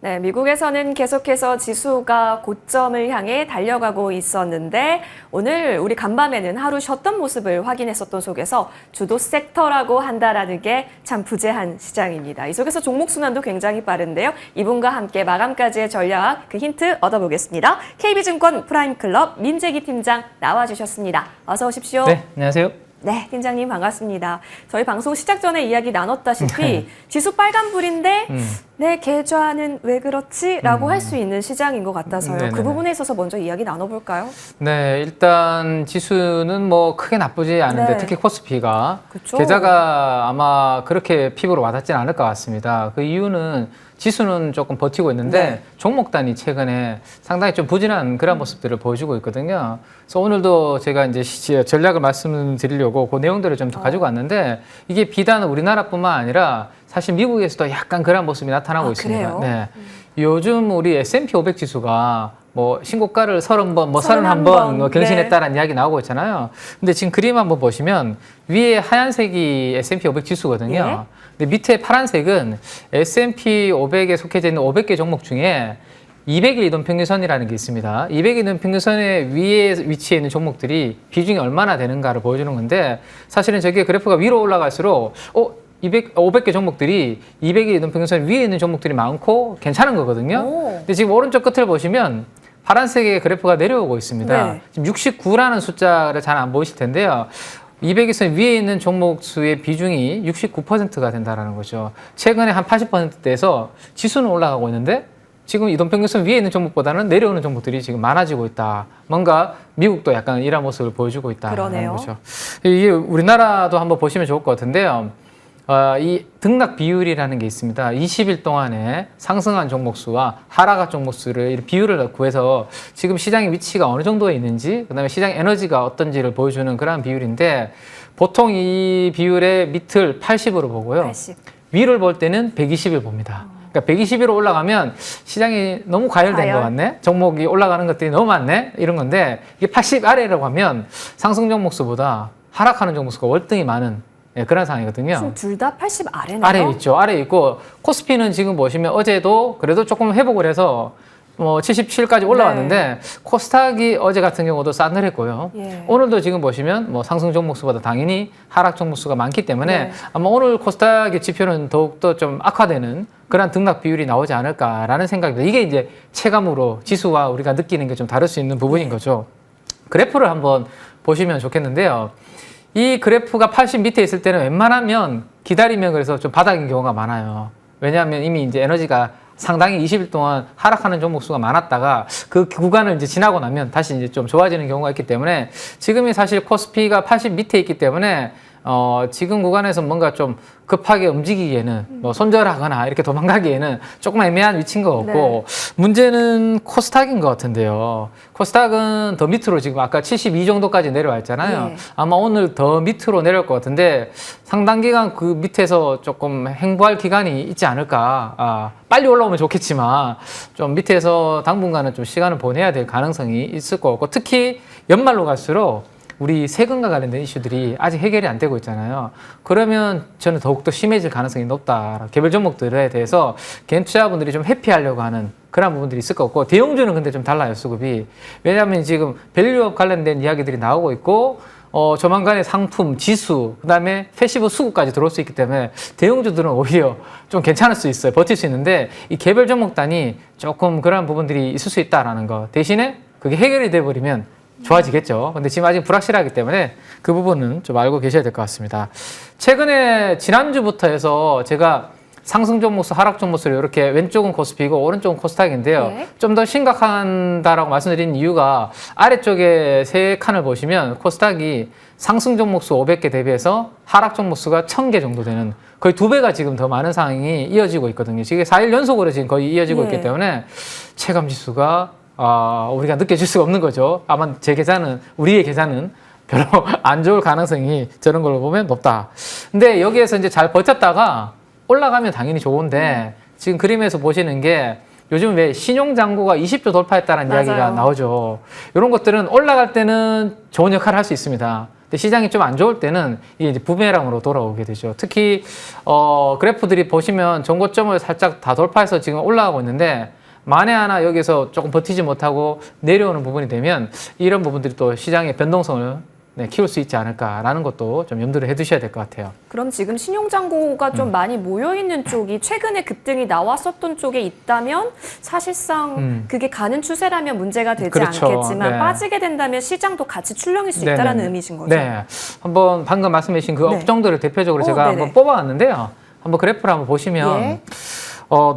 네, 미국에서는 계속해서 지수가 고점을 향해 달려가고 있었는데 오늘 우리 간밤에는 하루 쉬었던 모습을 확인했었던 속에서 주도 섹터라고 한다라는 게 참 부재한 시장입니다. 이 속에서 종목 순환도 굉장히 빠른데요. 이분과 함께 마감까지의 전략 그 힌트 얻어보겠습니다. KB증권 프라임클럽 민재기 팀장 나와주셨습니다. 어서 오십시오. 네, 안녕하세요. 네, 팀장님 반갑습니다. 저희 방송 시작 전에 이야기 나눴다시피 지수 빨간불인데 내 계좌는 왜 그렇지? 라고 할 수 있는 시장인 것 같아서요. 네네네. 그 부분에 있어서 먼저 이야기 나눠볼까요? 네, 일단 지수는 뭐 크게 나쁘지 않은데 네. 특히 코스피가 그쵸? 계좌가 아마 그렇게 피부로 와닿지는 않을 것 같습니다. 그 이유는 지수는 조금 버티고 있는데 네. 종목 단위 최근에 상당히 좀 부진한 그런 모습들을 보여주고 있거든요. 그래서 오늘도 제가 이제 전략을 말씀드리려고 그 내용들을 좀 더 가지고 왔는데 이게 비단 우리나라뿐만 아니라 사실 미국에서도 약간 그런 모습이 나타나고 있습니다. 그래요? 네. 요즘 우리 S&P 500 지수가 뭐 신고가를 30번, 뭐 31번 31번 뭐 경신했다라는 네. 이야기 나오고 있잖아요. 근데 지금 그림 한번 보시면 위에 하얀색이 S&P 500 지수거든요. 근데 밑에 파란색은 S&P 500에 속해져 있는 500개 종목 중에 200일 이동평균선이라는 게 있습니다. 200일 이동평균선의 위에 위치해 있는 종목들이 비중이 얼마나 되는가를 보여주는 건데 사실은 저게 그래프가 위로 올라갈수록 500개 종목들이 200일 이동평균선 위에 있는 종목들이 많고 괜찮은 거거든요. 근데 지금 오른쪽 끝을 보시면 파란색의 그래프가 내려오고 있습니다. 네. 지금 69라는 숫자를 잘 안 보이실 텐데요. 200일선 위에 있는 종목 수의 비중이 69%가 된다는 거죠. 최근에 한 80%대에서 지수는 올라가고 있는데 지금 이동평균선 위에 있는 종목보다는 내려오는 종목들이 지금 많아지고 있다. 뭔가 미국도 약간 이런 모습을 보여주고 있다는 그러네요. 거죠. 이게 우리나라도 한번 보시면 좋을 것 같은데요. 이 등락 비율이라는 게 있습니다. 20일 동안에 상승한 종목 수와 하락한 종목 수를 비율을 구해서 지금 시장의 위치가 어느 정도에 있는지 그다음에 시장 에너지가 어떤지를 보여주는 그런 비율인데 보통 이 비율의 밑을 80으로 보고요. 80. 위를 볼 때는 120을 봅니다. 그러니까 120으로 올라가면 시장이 너무 과열된 것 같네. 종목이 올라가는 것들이 너무 많네. 이런 건데 이게 80 아래라고 하면 상승 종목 수보다 하락하는 종목 수가 월등히 많은 그런 상황이거든요. 지금 둘 다 80 아래나요? 아래에 있죠. 아래에 있고 코스피는 지금 보시면 어제도 그래도 조금 회복을 해서 77까지 올라왔는데 코스닥이 어제 같은 경우도 싸늘했고요. 오늘도 지금 보시면 뭐 상승 종목 수보다 당연히 하락 종목 수가 많기 때문에 아마 오늘 코스닥의 지표는 더욱더 좀 악화되는 그런 등락 비율이 나오지 않을까라는 생각입니다. 이게 이제 체감으로 지수와 우리가 느끼는 게 좀 다를 수 있는 부분인 거죠. 그래프를 한번 보시면 좋겠는데요. 이 그래프가 80 밑에 있을 때는 웬만하면 기다리면 그래서 좀 바닥인 경우가 많아요. 왜냐하면 이미 이제 에너지가 상당히 20일 동안 하락하는 종목 수가 많았다가 그 구간을 이제 지나고 나면 다시 이제 좀 좋아지는 경우가 있기 때문에 지금이 사실 코스피가 80 밑에 있기 때문에 지금 구간에서 뭔가 좀 급하게 움직이기에는 뭐 손절하거나 이렇게 도망가기에는 조금 애매한 위치인 것 같고 문제는 코스닥인 것 같은데요. 코스닥은 더 밑으로 지금 아까 72 정도까지 내려와 있잖아요. 아마 오늘 더 밑으로 내려올 것 같은데 상당 기간 그 밑에서 조금 행보할 기간이 있지 않을까. 빨리 올라오면 좋겠지만 좀 밑에서 당분간은 좀 시간을 보내야 될 가능성이 있을 것 같고 특히 연말로 갈수록 우리 세금과 관련된 이슈들이 아직 해결이 안 되고 있잖아요. 그러면 저는 더욱더 심해질 가능성이 높다. 개별 종목들에 대해서 개인 투자분들이 좀 회피하려고 하는 그런 부분들이 있을 것 같고 대형주는 근데 좀 달라요, 수급이. 왜냐하면 지금 밸류업 관련된 이야기들이 나오고 있고 조만간에 상품, 지수, 그다음에 패시브 수급까지 들어올 수 있기 때문에 대형주들은 오히려 좀 괜찮을 수 있어요. 버틸 수 있는데 이 개별 종목 단위 조금 그런 부분들이 있을 수 있다라는 거. 대신에 그게 해결이 돼버리면 좋아지겠죠. 근데 지금 아직 불확실하기 때문에 그 부분은 좀 알고 계셔야 될 것 같습니다. 최근에 지난주부터 해서 제가 상승 종목수, 하락 종목수를 이렇게 왼쪽은 코스피고 오른쪽은 코스닥인데요. 좀 더 심각한다라고 말씀드린 이유가 아래쪽에 세 칸을 보시면 코스닥이 상승 종목수 500개 대비해서 하락 종목수가 1000개 정도 되는 거의 2배가 지금 더 많은 상황이 이어지고 있거든요. 지금 4일 연속으로 지금 거의 이어지고 있기 때문에 체감 지수가 우리가 느껴질 수가 없는 거죠. 아마 제 계산은, 우리의 계산은 별로 안 좋을 가능성이 저런 걸로 보면 높다. 근데 여기에서 이제 잘 버텼다가 올라가면 당연히 좋은데 지금 그림에서 보시는 게 요즘 왜 신용잔고가 20조 돌파했다는 이야기가 나오죠. 이런 것들은 올라갈 때는 좋은 역할을 할 수 있습니다. 근데 시장이 좀 안 좋을 때는 이게 이제 부메랑으로 돌아오게 되죠. 특히 그래프들이 보시면 전고점을 살짝 다 돌파해서 지금 올라가고 있는데 만에 하나 여기서 조금 버티지 못하고 내려오는 부분이 되면 이런 부분들이 또 시장의 변동성을 키울 수 있지 않을까라는 것도 좀 염두를 해두셔야 될 것 같아요. 그럼 지금 신용잔고가 좀 많이 모여있는 쪽이 최근에 급등이 나왔었던 쪽에 있다면 사실상 그게 가는 추세라면 문제가 되지 그렇죠. 않겠지만 네. 빠지게 된다면 시장도 같이 출렁일 수 네네. 있다는 의미신 거죠? 네. 한번 방금 말씀해 주신 그 네. 업종들을 대표적으로 제가 네네. 한번 뽑아왔는데요. 한번 그래프를 한번 보시면 예.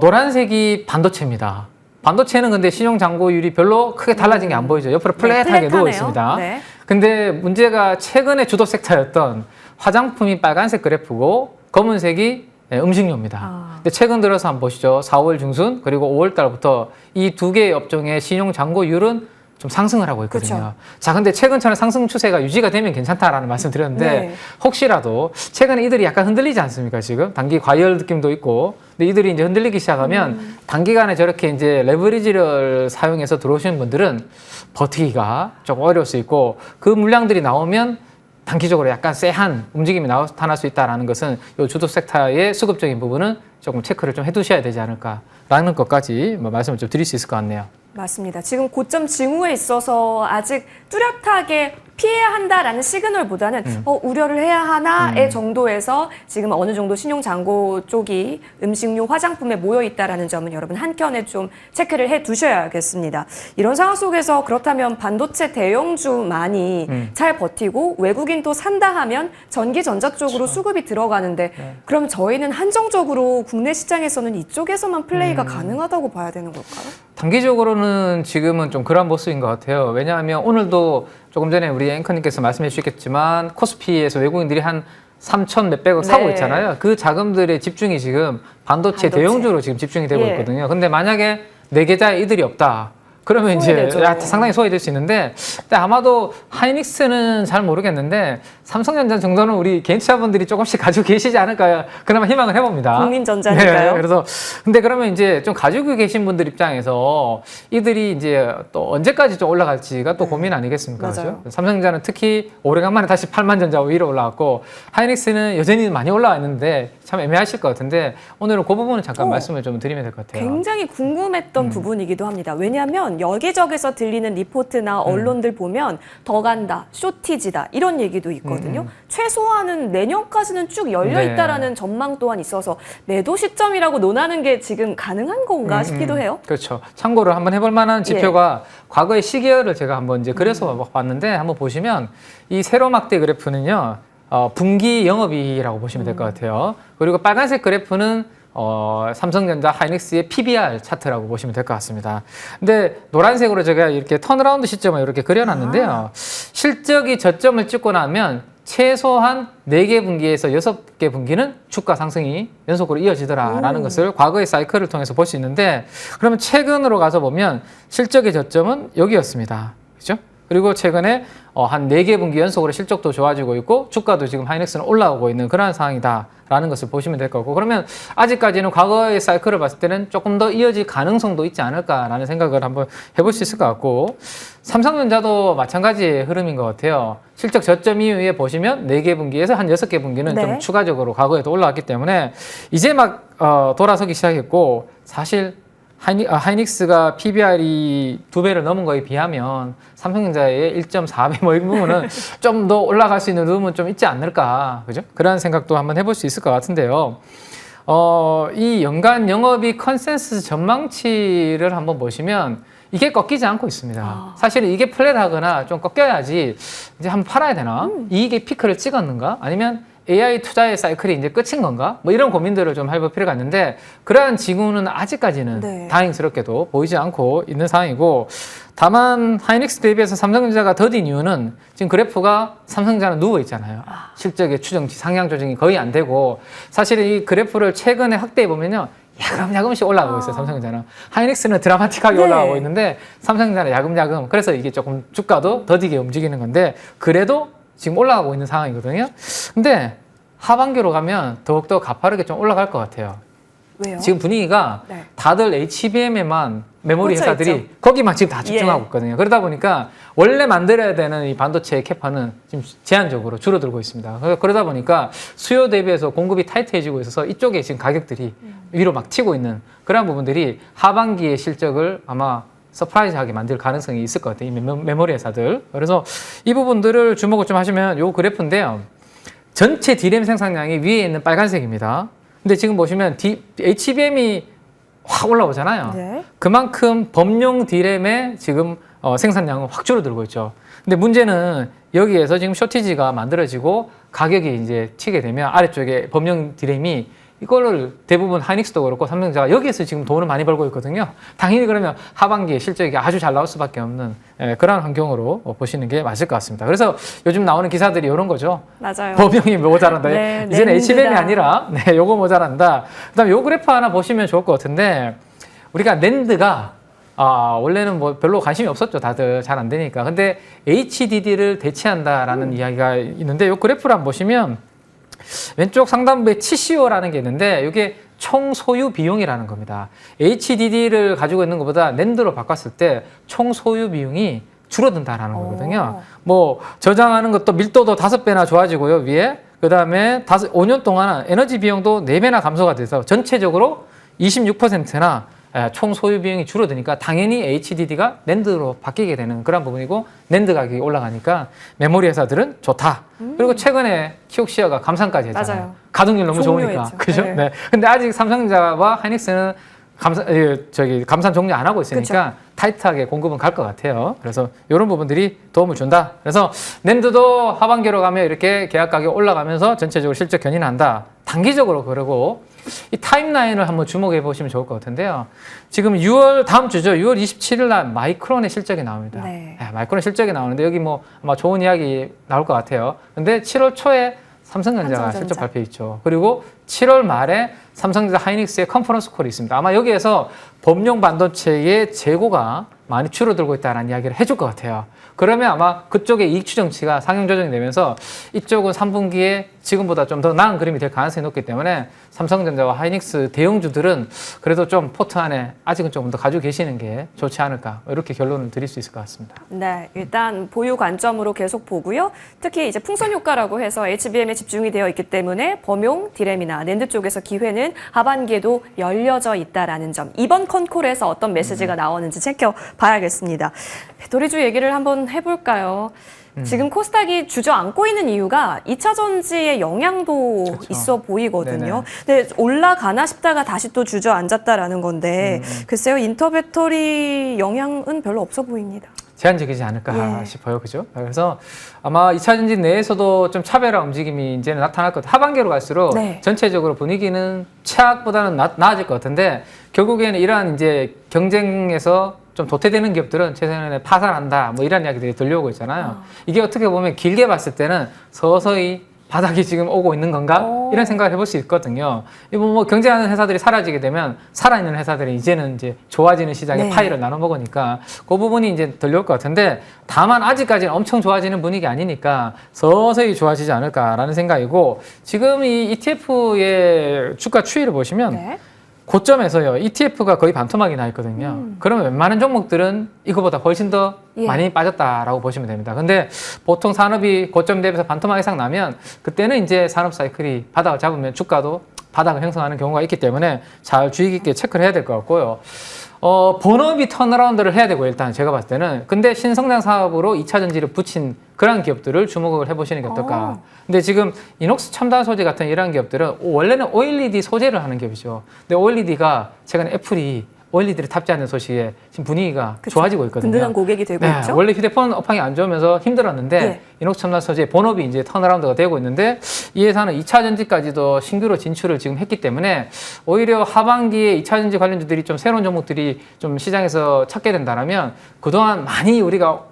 노란색이 반도체입니다. 반도체는 근데 신용잔고율이 별로 크게 달라진 게 안 보이죠. 옆으로 플랫하게 플랫하네요. 누워 있습니다. 네. 근데 문제가 최근에 주도 섹터였던 화장품이 빨간색 그래프고 검은색이 음식료입니다. 근데 최근 들어서 한번 보시죠. 4월 중순 그리고 5월 달부터 이 두 개의 업종의 신용잔고율은 좀 상승을 하고 있거든요. 그쵸. 자, 근데 최근처럼 상승 추세가 유지가 되면 괜찮다라는 말씀 드렸는데 네. 혹시라도 최근에 이들이 약간 흔들리지 않습니까? 지금 단기 과열 느낌도 있고, 근데 이들이 이제 흔들리기 시작하면 단기간에 저렇게 이제 레버리지를 사용해서 들어오시는 분들은 버티기가 조금 어려울 수 있고 그 물량들이 나오면 단기적으로 약간 쎄한 움직임이 나타날 수 있다는 것은 이 주도 섹터의 수급적인 부분은 조금 체크를 좀 해두셔야 되지 않을까라는 것까지 말씀을 좀 드릴 수 있을 것 같네요. 맞습니다. 지금 고점 징후에 있어서 아직 뚜렷하게 피해야 한다라는 시그널보다는 우려를 해야 하나의 정도에서 지금 어느 정도 신용잔고 쪽이 음식료, 화장품에 모여 있다라는 점은 여러분 한켠에 좀 체크를 해 두셔야겠습니다. 이런 상황 속에서 그렇다면 반도체 대형주만이 잘 버티고 외국인도 산다 하면 전기 전자 쪽으로 수급이 들어가는데 그럼 저희는 한정적으로 국내 시장에서는 이쪽에서만 플레이가 가능하다고 봐야 되는 걸까요? 단기적으로는 지금은 좀 그런 모습인 것 같아요. 왜냐하면 오늘도 조금 전에 우리 앵커님께서 말씀해 주셨겠지만 코스피에서 외국인들이 한 3천 몇백억 사고 네. 있잖아요. 그 자금들의 집중이 지금 반도체 대형주로 지금 집중이 되고 예. 있거든요. 근데 만약에 내 계좌에 이들이 없다. 그러면 이제 소외되죠. 상당히 소외될 수 있는데, 근데 아마도 하이닉스는 잘 모르겠는데 삼성전자 정도는 우리 개인 투자분들이 조금씩 가지고 계시지 않을까 그나마 희망을 해봅니다. 국민전자니까요. 네, 그래서 근데 그러면 이제 좀 가지고 계신 분들 입장에서 이들이 이제 또 언제까지 좀 올라갈지가 또 고민 아니겠습니까? 맞아요. 그렇죠? 삼성전자는 특히 오래간만에 다시 8만 전자 위로 올라왔고 하이닉스는 여전히 많이 올라와 있는데 참 애매하실 것 같은데 오늘은 그 부분은 잠깐 말씀을 좀 드리면 될 것 같아요. 굉장히 궁금했던 부분이기도 합니다. 왜냐하면 여기저기서 들리는 리포트나 언론들 보면 더 간다, 쇼티지다 이런 얘기도 있거든요. 최소한은 내년까지는 쭉 열려 네. 있다라는 전망 또한 있어서 매도 시점이라고 논하는 게 지금 가능한 건가 싶기도 해요. 그렇죠. 참고를 한번 해볼 만한 지표가 과거의 시계열을 제가 한번 이제 그래서 봤는데 한번 보시면 이 세로막대 그래프는요. 분기 영업이익이라고 보시면 될 것 같아요. 그리고 빨간색 그래프는 삼성전자 하이닉스의 PBR 차트라고 보시면 될 것 같습니다. 근데 노란색으로 제가 이렇게 턴어라운드 시점을 이렇게 그려놨는데요. 실적이 저점을 찍고 나면 최소한 4개 분기에서 6개 분기는 주가 상승이 연속으로 이어지더라라는 것을 과거의 사이클을 통해서 볼 수 있는데, 그러면 최근으로 가서 보면 실적의 저점은 여기였습니다. 그죠? 그리고 최근에 한 4개 분기 연속으로 실적도 좋아지고 있고 주가도 지금 하이닉스는 올라오고 있는 그런 상황이다라는 것을 보시면 될 거고, 그러면 아직까지는 과거의 사이클을 봤을 때는 조금 더 이어질 가능성도 있지 않을까라는 생각을 한번 해볼 수 있을 것 같고, 삼성전자도 마찬가지의 흐름인 것 같아요. 실적 저점 이후에 보시면 4개 분기에서 한 6개 분기는 좀 추가적으로 과거에도 올라왔기 때문에 이제 막 돌아서기 시작했고, 사실 하이닉스가 PBR이 2배를 넘은 거에 비하면 삼성전자의 1.4배 뭐 이런 부분은 좀 더 올라갈 수 있는 부분은 좀 있지 않을까, 그죠? 그런 생각도 한번 해볼 수 있을 것 같은데요. 이 연간 영업이익 컨센서스 전망치를 한번 보시면 이게 꺾이지 않고 있습니다. 사실은 이게 플랫하거나 좀 꺾여야지 이제 한번 팔아야 되나? 이익의 피크를 찍었는가? 아니면 AI 투자의 사이클이 이제 끝인 건가? 뭐 이런 고민들을 좀 해볼 필요가 있는데, 그러한 징후는 아직까지는 다행스럽게도 보이지 않고 있는 상황이고, 다만 하이닉스 대비해서 삼성전자가 더딘 이유는 지금 그래프가 삼성전자는 누워 있잖아요. 실적의 추정치, 상향 조정이 거의 안 되고, 사실은 이 그래프를 최근에 확대해 보면요, 야금야금씩 올라가고 있어요. 삼성전자는. 하이닉스는 드라마틱하게 올라가고 있는데 삼성전자는 야금야금. 그래서 이게 조금 주가도 더디게 움직이는 건데, 그래도 지금 올라가고 있는 상황이거든요. 근데 하반기로 가면 더욱더 가파르게 좀 올라갈 것 같아요. 왜요? 지금 분위기가 네. 다들 HBM에만 메모리 꽂혀 회사들이 있죠. 거기만 지금 다 집중하고 예. 있거든요. 그러다 보니까 원래 만들어야 되는 이 반도체 캐파는 지금 제한적으로 줄어들고 있습니다. 그러다 보니까 수요 대비해서 공급이 타이트해지고 있어서 이쪽에 지금 가격들이 위로 막 튀고 있는 그런 부분들이 하반기의 실적을 아마 서프라이즈하게 만들 가능성이 있을 것 같아요. 이 메모리 회사들. 그래서 이 부분들을 주목을 좀 하시면 요 그래프인데요. 전체 D램 생산량이 위에 있는 빨간색입니다. 근데 지금 보시면 HBM이 확 올라오잖아요. 네. 그만큼 범용 D램의 지금 생산량은 확 줄어들고 있죠. 근데 문제는 여기에서 지금 쇼티지가 만들어지고 가격이 이제 튀게 되면 아래쪽에 범용 D램이 이거를 대부분 하이닉스도 그렇고 삼성전자가 여기에서 지금 돈을 많이 벌고 있거든요. 당연히 그러면 하반기에 실적이 아주 잘 나올 수밖에 없는 그런 환경으로 보시는 게 맞을 것 같습니다. 그래서 요즘 나오는 기사들이 이런 거죠. 맞아요. 범용이 모자란다. 네, 이제는 낸드다. HBM이 아니라 요거 모자란다. 그다음에 요 그래프 하나 보시면 좋을 것 같은데 우리가 낸드가 원래는 뭐 별로 관심이 없었죠. 다들 잘 안 되니까. 근데 HDD를 대체한다라는 이야기가 있는데 요 그래프를 한번 보시면 왼쪽 상단부에 TCO라는 게 있는데 이게 총 소유 비용이라는 겁니다. HDD를 가지고 있는 것보다 낸드로 바꿨을 때 총 소유 비용이 줄어든다라는 거거든요. 뭐 저장하는 것도 밀도도 5배나 좋아지고요, 위에. 그다음에 5년 동안 에너지 비용도 4배나 감소가 돼서 전체적으로 26%나 총 소유 비용이 줄어드니까 당연히 HDD가 낸드로 바뀌게 되는 그런 부분이고 낸드 가격이 올라가니까 메모리 회사들은 좋다. 그리고 최근에 키옥시어가 감산까지 했잖아요. 맞아요. 가동률 너무 좋으니까. 종료했죠. 그죠? 네. 네. 근데 아직 삼성전자와 하이닉스는 감산 종료 안 하고 있으니까 그쵸. 타이트하게 공급은 갈 것 같아요. 그래서 이런 부분들이 도움을 준다. 그래서 낸드도 하반기로 가면 이렇게 계약 가격 올라가면서 전체적으로 실적 견인한다. 단기적으로 그러고 이 타임라인을 한번 주목해 보시면 좋을 것 같은데요. 지금 다음 주죠. 6월 27일 날 마이크론의 실적이 나옵니다. 네. 마이크론 실적이 나오는데 여기 뭐 아마 좋은 이야기 나올 것 같아요. 근데 7월 초에 삼성전자가 실적 발표 있죠. 그리고 7월 말에 삼성전자 하이닉스의 컨퍼런스 콜이 있습니다. 아마 여기에서 범용 반도체의 재고가 많이 줄어들고 있다는 이야기를 해줄 것 같아요. 그러면 아마 그쪽의 이익 추정치가 상향 조정이 되면서 이쪽은 3분기에 지금보다 좀 더 나은 그림이 될 가능성이 높기 때문에 삼성전자와 하이닉스 대형주들은 그래도 좀 포트 안에 아직은 조금 더 가지고 계시는 게 좋지 않을까 이렇게 결론을 드릴 수 있을 것 같습니다. 네, 일단 보유 관점으로 계속 보고요. 특히 이제 풍선 효과라고 해서 HBM에 집중이 되어 있기 때문에 범용 D램이나 낸드 쪽에서 기회는 하반기에도 열려져 있다라는 점. 이번 컨콜에서 어떤 메시지가 나오는지 챙겨봐야겠습니다. 배터리주 얘기를 한번 해볼까요? 지금 코스닥이 주저앉고 있는 이유가 2차 전지의 영향도 그렇죠. 있어 보이거든요. 근데 올라가나 싶다가 다시 또 주저앉았다라는 건데 글쎄요, 인터배터리 영향은 별로 없어 보입니다. 제한적이지 않을까 싶어요. 그죠? 그래서 아마 2차 전지 내에서도 좀 차별화 움직임이 이제는 나타날 것 같아요. 하반기로 갈수록 전체적으로 분위기는 최악보다는 나아질 것 같은데 결국에는 이러한 이제 경쟁에서 좀 도태되는 기업들은 최근에 파산한다 뭐 이런 이야기들이 들려오고 있잖아요. 이게 어떻게 보면 길게 봤을 때는 서서히 바닥이 지금 오고 있는 건가? 이런 생각을 해볼 수 있거든요. 이거 뭐 경쟁하는 회사들이 사라지게 되면 살아있는 회사들이 이제는 이제 좋아지는 시장의 파이를 나눠 먹으니까 그 부분이 이제 들려올 것 같은데 다만 아직까지는 엄청 좋아지는 분위기 아니니까 서서히 좋아지지 않을까라는 생각이고 지금 이 ETF의 주가 추이를 보시면 고점에서요, ETF가 거의 반토막이 나 있거든요. 그러면 웬만한 종목들은 이거보다 훨씬 더 많이 빠졌다라고 보시면 됩니다. 근데 보통 산업이 고점 대비해서 반토막 이상 나면 그때는 이제 산업 사이클이 바닥을 잡으면 주가도 바닥을 형성하는 경우가 있기 때문에 잘 주의 깊게 체크를 해야 될 것 같고요. 본업이 턴어라운드를 해야 되고 일단 제가 봤을 때는 근데 신성장 사업으로 2차 전지를 붙인 그런 기업들을 주목을 해보시는 게 어떨까. 근데 지금 이녹스 첨단 소재 같은 이런 기업들은 원래는 OLED 소재를 하는 기업이죠. 근데 OLED가 최근에 애플이 OLED를 탑재하는 소식에 지금 분위기가 좋아지고 있거든요. 든든한 고객이 되고 있죠. 원래 휴대폰 업황이 안 좋으면서 힘들었는데 이녹스 첨단 소재 본업이 이제 턴어라운드가 되고 있는데 이 회사는 2차 전지까지도 신규로 진출을 지금 했기 때문에 오히려 하반기에 2차 전지 관련주들이 좀 새로운 종목들이 좀 시장에서 찾게 된다면 그동안 많이 우리가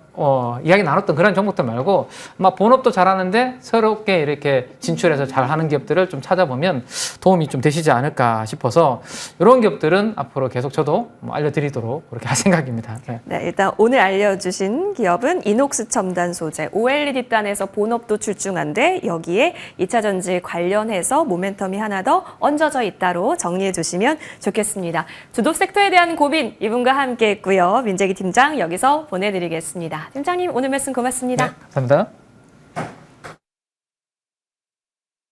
이야기 나눴던 그런 종목들 말고 아마 본업도 잘하는데 새롭게 이렇게 진출해서 잘하는 기업들을 좀 찾아보면 도움이 좀 되시지 않을까 싶어서 이런 기업들은 앞으로 계속 저도 알려드리도록 그렇게 할 생각입니다. 네. 네, 일단 오늘 알려주신 기업은 이녹스 첨단 소재, OLED 단에서 본업도 출중한데 여기에 2차 전지 관련해서 모멘텀이 하나 더 얹어져 있다로 정리해 주시면 좋겠습니다. 주도 섹터에 대한 고민 이분과 함께 했고요. 민재기 팀장 여기서 보내드리겠습니다. 팀장님 오늘 말씀 고맙습니다. 네, 감사합니다.